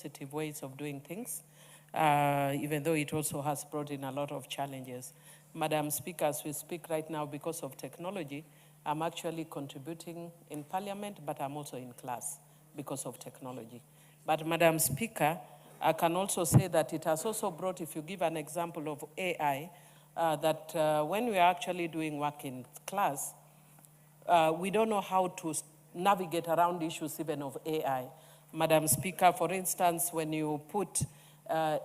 positive ways of doing things, even though it also has brought in a lot of challenges. Madam Speaker, as we speak right now, because of technology, I'm actually contributing in Parliament, but I'm also in class because of technology. But Madam Speaker, I can also say that it has also brought, if you give an example of AI, that when we are actually doing work in class, we don't know how to navigate around issues even of AI. Madam Speaker, for instance, when you put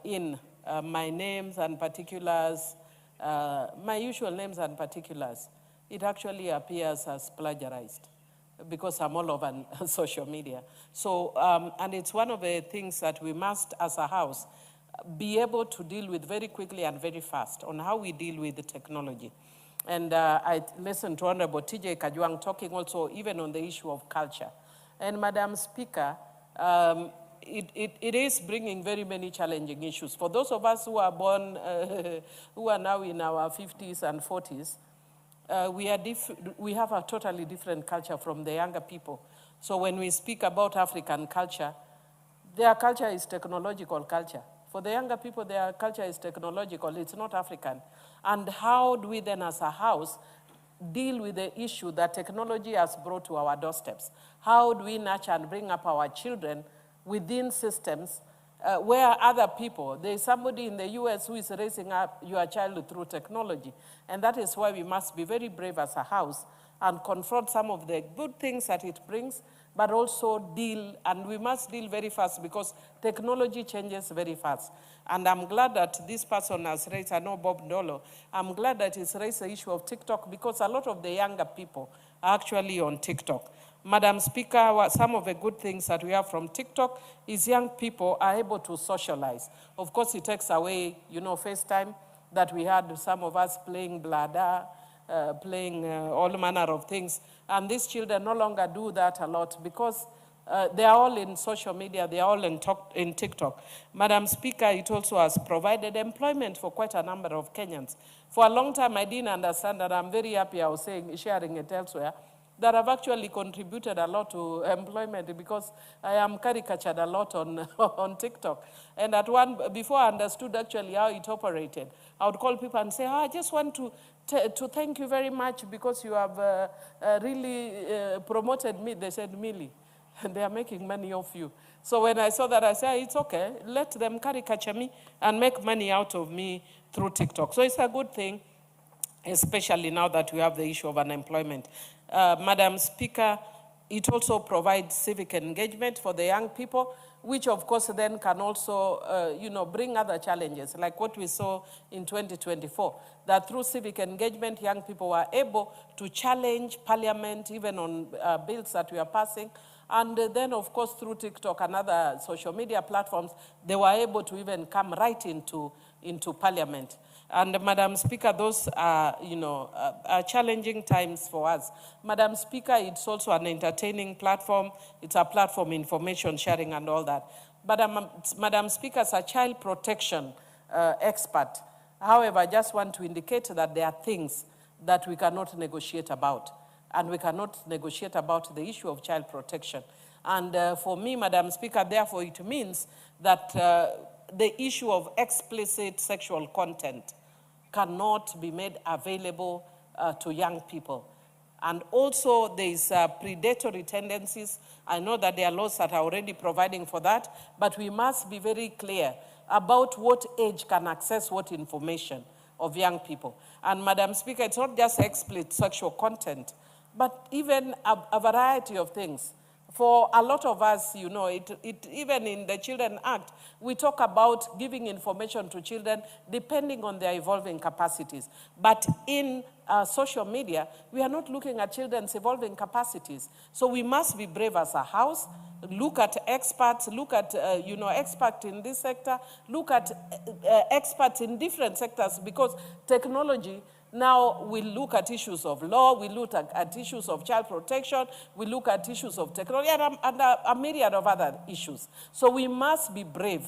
in my names and particulars, my usual names and particulars, it actually appears as plagiarized because I'm all over social media. So, and it's one of the things that we must, as a house, be able to deal with very quickly and very fast on how we deal with the technology. And I listened to Honorable TJ Kajwang talking also even on the issue of culture. And Madam Speaker, it is bringing very many challenging issues. For those of us who are born, who are now in our 50s and 40s, we have a totally different culture from the younger people. So when we speak about African culture, their culture is technological culture. For the younger people, their culture is technological, it's not African. And how do we then as a house deal with the issue that technology has brought to our doorsteps? How do we nurture and bring up our children within systems where other people, there's somebody in the US who is raising up your child through technology. And that is why we must be very brave as a house and confront some of the good things that it brings, but also deal, and we must deal very fast because technology changes very fast. And I'm glad that this person has raised, I know Bob Ndolo, I'm glad that he's raised the issue of TikTok because a lot of the younger people are actually on TikTok. Madam Speaker, some of the good things that we have from TikTok is young people are able to socialize. Of course, it takes away, FaceTime that we had some of us playing bladder, playing all manner of things. And these children no longer do that a lot because they are all in social media, they are all in TikTok. Madam Speaker, it also has provided employment for quite a number of Kenyans. For a long time, I didn't understand, and I'm very happy I was sharing it elsewhere, that have actually contributed a lot to employment because I am caricatured a lot on TikTok. And before I understood actually how it operated, I would call people and say, I just want to thank you very much because you have really promoted me. They said, Millie, and they are making money off you. So when I saw that, I said, it's okay, let them caricature me and make money out of me through TikTok. So it's a good thing, especially now that we have the issue of unemployment. Madam Speaker, it also provides civic engagement for the young people, which of course then can also, bring other challenges, like what we saw in 2024, that through civic engagement, young people were able to challenge Parliament, even on bills that we are passing. And then, of course, through TikTok and other social media platforms, they were able to even come right into Parliament. And Madam Speaker, those are, are challenging times for us. Madam Speaker, it's also an entertaining platform. It's a platform, information sharing and all that. But Madam Speaker, as a child protection expert, however, I just want to indicate that there are things that we cannot negotiate about. And we cannot negotiate about the issue of child protection. And for me, Madam Speaker, therefore, it means that the issue of explicit sexual content cannot be made available to young people. And also, there is predatory tendencies. I know that there are laws that are already providing for that, but we must be very clear about what age can access what information of young people. And Madam Speaker, it's not just explicit sexual content, but even a variety of things. For a lot of us, even in the Children Act, we talk about giving information to children depending on their evolving capacities. But in social media, we are not looking at children's evolving capacities. So we must be brave as a house, look at experts, look at, experts in this sector, look at experts in different sectors because technology. Now we look at issues of law, we look at issues of child protection, we look at issues of technology, and a myriad of other issues. So we must be brave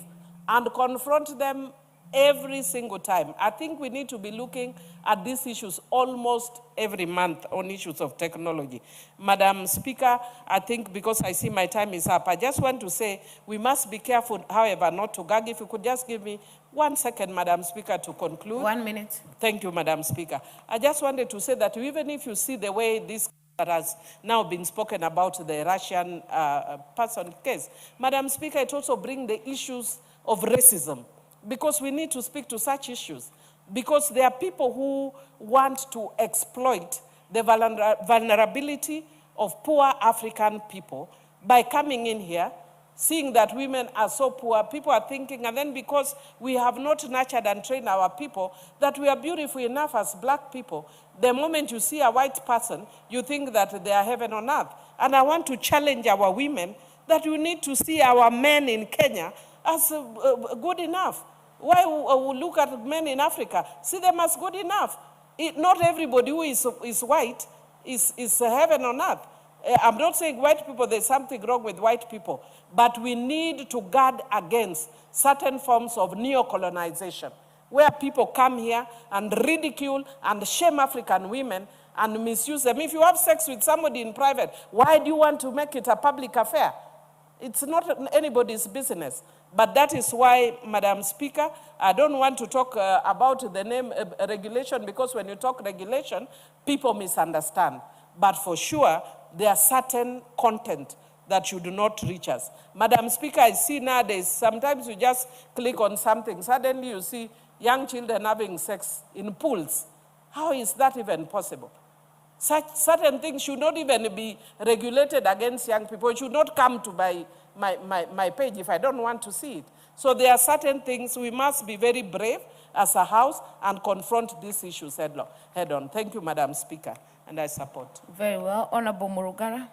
and confront them every single time. I think we need to be looking at these issues almost every month on issues of technology. Madam Speaker, I think because I see my time is up, I just want to say we must be careful, however, not to gag. If you could just give me 1 second, Madam Speaker, to conclude. 1 minute. Thank you, Madam Speaker. I just wanted to say that even if you see the way this that has now been spoken about the Russian person case, Madam Speaker, it also brings the issues of racism, because we need to speak to such issues, because there are people who want to exploit the vulnerability of poor African people by coming in here, seeing that women are so poor. People are thinking, and then because we have not nurtured and trained our people, that we are beautiful enough as black people, the moment you see a white person, you think that they are heaven on earth. And I want to challenge our women that we need to see our men in Kenya as good enough. Why we look at men in Africa, see them as good enough. Not everybody who is white is heaven on earth. I'm not saying white people, there's something wrong with white people, but we need to guard against certain forms of neo-colonization, where people come here and ridicule and shame African women and misuse them. If you have sex with somebody in private, why do you want to make it a public affair? It's not anybody's business. But that is why, Madam Speaker, I don't want to talk about the name regulation, because when you talk regulation, people misunderstand. But for sure, there are certain content that you do not reach us. Madam Speaker, I see nowadays, sometimes you just click on something, suddenly you see young children having sex in pools. How is that even possible? Certain things should not even be regulated against young people. It should not come to my page if I don't want to see it. So there are certain things we must be very brave as a house and confront these issues head on. Thank you, Madam Speaker, and I support. Very well. Honorable Murugara.